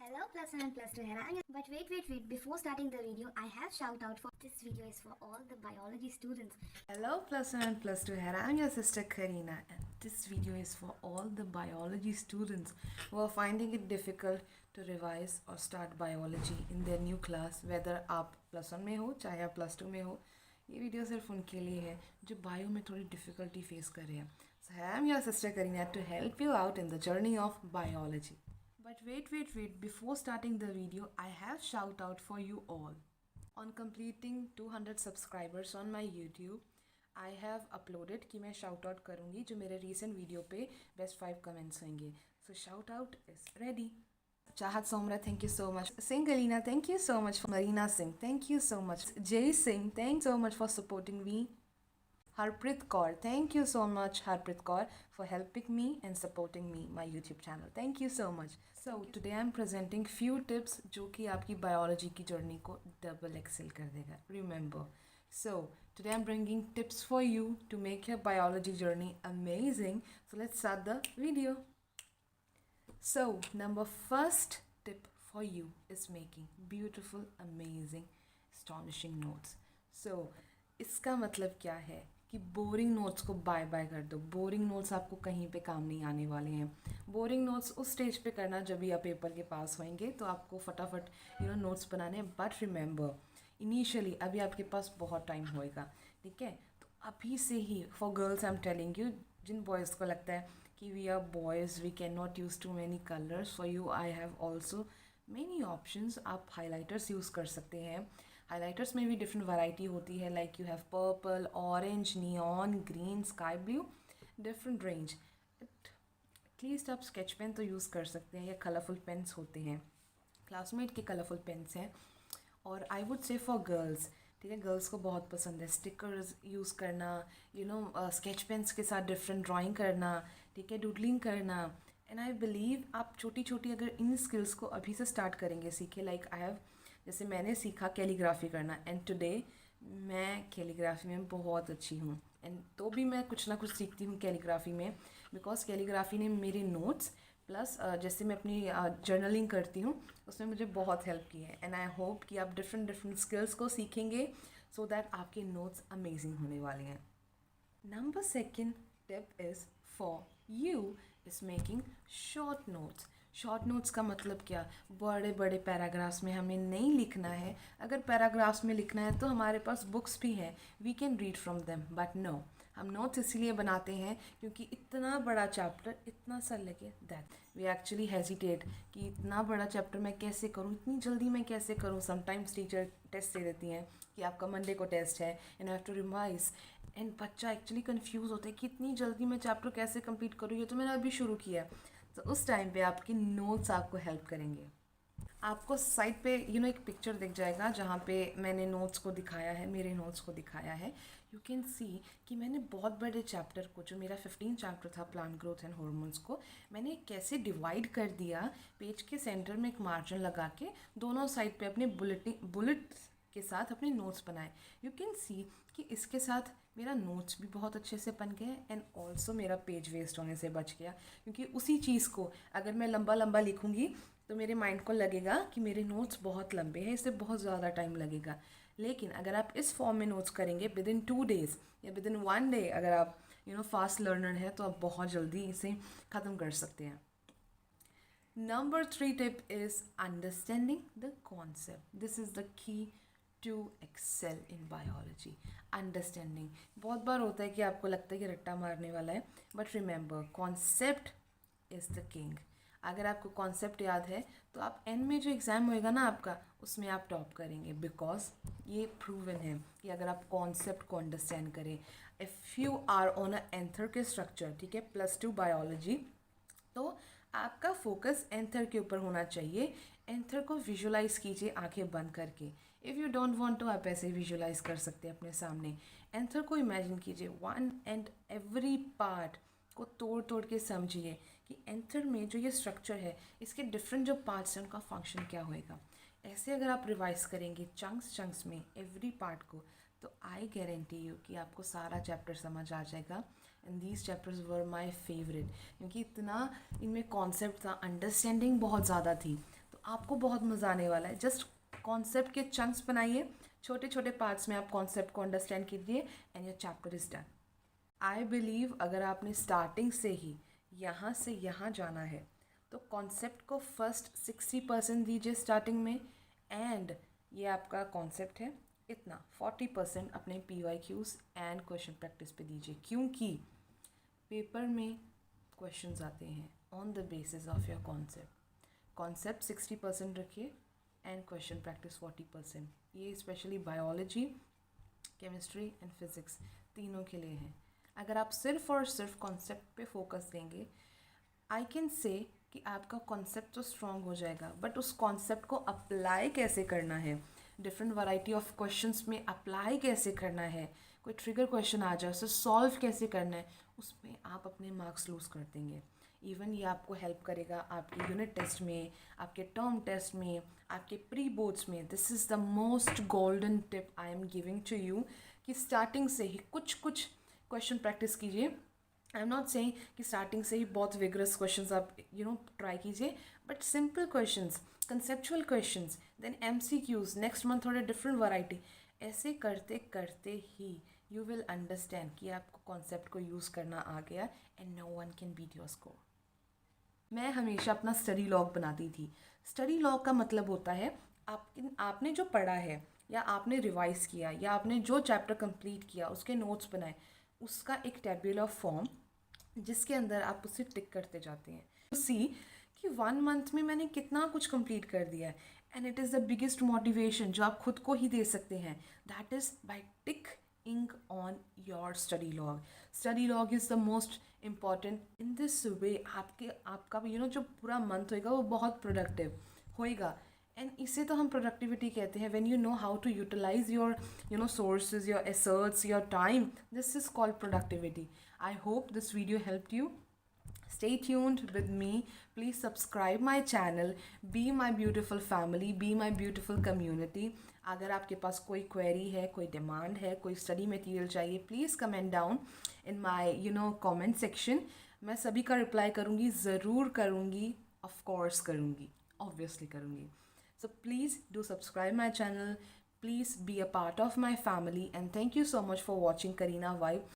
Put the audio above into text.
Hello plus 1 and plus 2 here. But wait. Before starting the video, I have shout out for this video is for all the biology students. Hello plus 1 and plus 2 here. I'm your sister Karina and this video is for all the biology students who are finding it difficult to revise or start biology in their new class. Whether आप plus 1 में हो चाहे आप plus 2 में हो, ये video सिर्फ उनके लिए है जो बायो में थोड़ी डिफ़िकल्टी फेस कर रहे हैं. So I am your sister Karina to help you out in the journey of biology. But wait. Before starting the video, I have shout out for you all. On completing 200 subscribers on my YouTube, I have uploaded कि मैं shout out करूँगी जो मेरे recent video पे best 5 comments होंगे. So shout out is ready. Chahat Somra, thank you so much. Singh Galina, thank you so much. Marina Singh, thank you so much. Jay Singh, thanks so much for supporting me. Harpreet Kaur, thank you so much Harpreet Kaur for helping me and supporting me, my YouTube channel. Thank you so much. So today I am presenting few tips जो कि आपकी biology की journey को double excel कर देगा. Remember. So today I am bringing tips for you to make your biology journey amazing. So let's start the video. So number first tip for you is making beautiful, amazing, astonishing notes. So इसका मतलब क्या है कि boring notes को bye bye कर दो. Boring notes आपको कहीं पे काम नहीं आने वाले हैं. बोरिंग नोट्स उस स्टेज पे करना जब भी आप पेपर के पास होंगे तो आपको फटाफट नोट्स बनाने हैं. बट रिमेंबर इनिशियली अभी आपके पास बहुत टाइम होएगा, ठीक है. तो अभी से ही for girls I am telling you, जिन बॉयज़ को लगता है कि we are boys we can not use too many colours, for you I have also many options. आप हाईलाइटर्स यूज़ कर सकते हैं. हाईलाइटर्स में भी डिफरेंट वैरायटी होती है, like you have purple, orange, neon, green, sky blue, different range. At least आप sketch pen तो यूज़ कर सकते हैं या कलरफुल पेन्स होते हैं, क्लासमेट के कलरफुल पेन्स हैं. और I would say for girls, ठीक है, गर्ल्स को बहुत पसंद है स्टिकर्स यूज़ करना, स्केच पेन्स के साथ डिफरेंट ड्राइंग करना, ठीक है, डूडलिंग करना. एंड आई बिलीव आप छोटी छोटी अगर इन स्किल्स को अभी से स्टार्ट करेंगे सीखे, लाइक आई हैव, जैसे मैंने सीखा कैलीग्राफी करना एंड टुडे मैं कैलीग्राफी में बहुत अच्छी हूँ. एंड तो भी मैं कुछ ना कुछ सीखती हूँ कैलीग्राफी में, बिकॉज कैलीग्राफी ने मेरे नोट्स प्लस जैसे मैं अपनी जर्नलिंग करती हूँ उसमें मुझे बहुत हेल्प की है. एंड आई होप कि आप डिफरेंट स्किल्स को सीखेंगे सो दैट आपके नोट्स अमेजिंग होने वाले हैं. Number second tip is for you is making short notes. Short notes का मतलब क्या, बड़े बड़े पैराग्राफ्स में हमें नहीं लिखना है. अगर पैराग्राफ्स में लिखना है तो हमारे पास बुक्स भी हैं, we can read from them. But no, हम नोट्स इसलिए बनाते हैं क्योंकि इतना बड़ा चैप्टर इतना सा लगे दैट वी एक्चुअली हेजिटेट कि इतना बड़ा चैप्टर मैं कैसे करूँ, इतनी जल्दी मैं कैसे करूँ. समटाइम्स टीचर टेस्ट दे देती हैं कि आपका मंडे को टेस्ट है and have to revise. And बच्चा एक्चुअली कन्फ्यूज़ होता है कि इतनी जल्दी मैं चैप्टर कैसे कंप्लीट करूँ, ये तो मैंने अभी शुरू किया है. तो उस टाइम पे आपके नोट्स आपको हेल्प करेंगे. आपको साइड पे एक पिक्चर दिख जाएगा जहाँ पे मैंने नोट्स को दिखाया है, मेरे नोट्स को दिखाया है. यू कैन सी कि मैंने बहुत बड़े चैप्टर को, जो मेरा 15 चैप्टर था प्लांट ग्रोथ एंड हॉर्मोन्स को, मैंने कैसे डिवाइड कर दिया. पेज के सेंटर में एक मार्जिन लगा के दोनों साइड पे अपने बुलेट के साथ अपने नोट्स बनाए. यू कैन सी कि इसके साथ मेरा नोट्स भी बहुत अच्छे से बन गए एंड ऑल्सो मेरा पेज वेस्ट होने से बच गया. क्योंकि उसी चीज़ को अगर मैं लंबा लंबा लिखूँगी तो मेरे माइंड को लगेगा कि मेरे नोट्स बहुत लंबे हैं, इससे बहुत ज़्यादा टाइम लगेगा. लेकिन अगर आप इस फॉर्म में नोट्स करेंगे विद इन 2 days या विद इन 1 day, अगर आप फास्ट लर्नर है तो आप बहुत जल्दी इसे ख़त्म कर सकते हैं. Number 3 tip is understanding the concept. This is the key to excel in biology. Understanding. बहुत बार होता है कि आपको लगता है कि रट्टा मारने वाला है, but remember concept is the king. अगर आपको कॉन्सेप्ट याद है तो आप एंड में जो एग्ज़ाम होएगा ना आपका, उसमें आप टॉप करेंगे. बिकॉज ये प्रूवन है कि अगर आप कॉन्सेप्ट को अंडरस्टैंड करें. If you are on a another के स्ट्रक्चर, ठीक है, +2 बायोलॉजी, तो आपका फोकस एंथर के ऊपर होना चाहिए. एंथर को विजुलाइज कीजिए आंखें बंद करके. इफ़ यू डोंट वांट तो आप ऐसे विजुलाइज कर सकते हैं अपने सामने. एंथर को इमेजिन कीजिए, वन एंड एवरी पार्ट को तोड़ तोड़ के समझिए कि एंथर में जो ये स्ट्रक्चर है इसके डिफरेंट जो पार्ट्स हैं उनका फंक्शन क्या होएगा. ऐसे अगर आप रिवाइज करेंगे चंक्स में एवरी पार्ट को, तो आई गारंटी यू कि आपको सारा चैप्टर समझ आ जाएगा. And these chapters were my favourite क्योंकि इतना इनमें कॉन्सेप्ट था, अंडरस्टैंडिंग बहुत ज़्यादा थी. तो आपको बहुत मज़ा आने वाला है। जस्ट कॉन्सेप्ट के चंक्स बनाइए, छोटे छोटे पार्ट्स में आप कॉन्सेप्ट को अंडरस्टैंड कीजिए and your chapter is done. I believe अगर आपने स्टार्टिंग से ही यहाँ से यहाँ जाना है तो कॉन्सेप्ट को फर्स्ट 60% दीजिए स्टार्टिंग में, एंड ये आपका कॉन्सेप्ट है, इतना 40% अपने PYQs एंड क्वेश्चन प्रैक्टिस पे दीजिए, क्योंकि पेपर में क्वेश्चंस आते हैं on the basis of your concept 60% रखिए एंड क्वेश्चन प्रैक्टिस 40%। ये specially biology, chemistry and physics तीनों के लिए हैं। अगर आप सिर्फ और सिर्फ कॉन्सेप्ट पे फोकस देंगे, आई कैन से कि आपका कॉन्सेप्ट तो स्ट्रॉन्ग हो जाएगा, बट उस कॉन्सेप्ट को अप्लाई कैसे करना है, डिफरेंट वैरायटी ऑफ क्वेश्चंस में अप्लाई कैसे करना है, कोई ट्रिगर क्वेश्चन आ जाए उसे सॉल्व कैसे करना है, उसमें आप अपने मार्क्स लूज़ कर देंगे। इवन ये आपको हेल्प करेगा आपके यूनिट टेस्ट में, आपके टर्म टेस्ट में, आपके प्री बोर्ड्स में। This is the most golden tip I am giving to you कि स्टार्टिंग से ही कुछ कुछ क्वेश्चन प्रैक्टिस कीजिए। आई एम नॉट सेइंग कि स्टार्टिंग से ही बहुत विगरस क्वेश्चंस आप ट्राई कीजिए, but simple questions, conceptual questions, then MCQs, next month थोड़े डिफरेंट वैरायटी, ऐसे करते करते ही यू विल अंडरस्टैंड कि आपको कॉन्सेप्ट को यूज़ करना आ गया and no one can beat your score. मैं हमेशा अपना स्टडी लॉग बनाती थी। स्टडी लॉग का मतलब होता है आपने जो पढ़ा है या आपने रिवाइज किया या आपने जो चैप्टर कंप्लीट किया उसके नोट्स बनाए, उसका एक टेबुलर फॉर्म जिसके अंदर आप उसे टिक करते जाते हैं। सी कि 1 मंथ में मैंने कितना कुछ कंप्लीट कर दिया है, and it is the biggest motivation जो आप खुद को ही दे सकते हैं, that is by ticking on your study log. Study log is the most important. In this way आपका जो पूरा मंथ होएगा वो बहुत प्रोडक्टिव होएगा, एंड इसे तो हम प्रोडक्टिविटी कहते हैं। When you know how to utilise your sources, your assets, your time, this is called productivity. I hope this video helped you. Stay tuned with me. Please subscribe my channel. Be my beautiful family. Be my beautiful community. अगर आपके पास कोई query है, कोई demand है, कोई study material चाहिए, please comment down in my comment section. मैं सभी का रिप्लाई करूँगी, ज़रूर करूँगी, ऑफ कोर्स करूँगी, ऑब्वियसली करूँगी। So please do subscribe my channel. Please be a part of my family, and thank you so much for watching Kareena Vibe.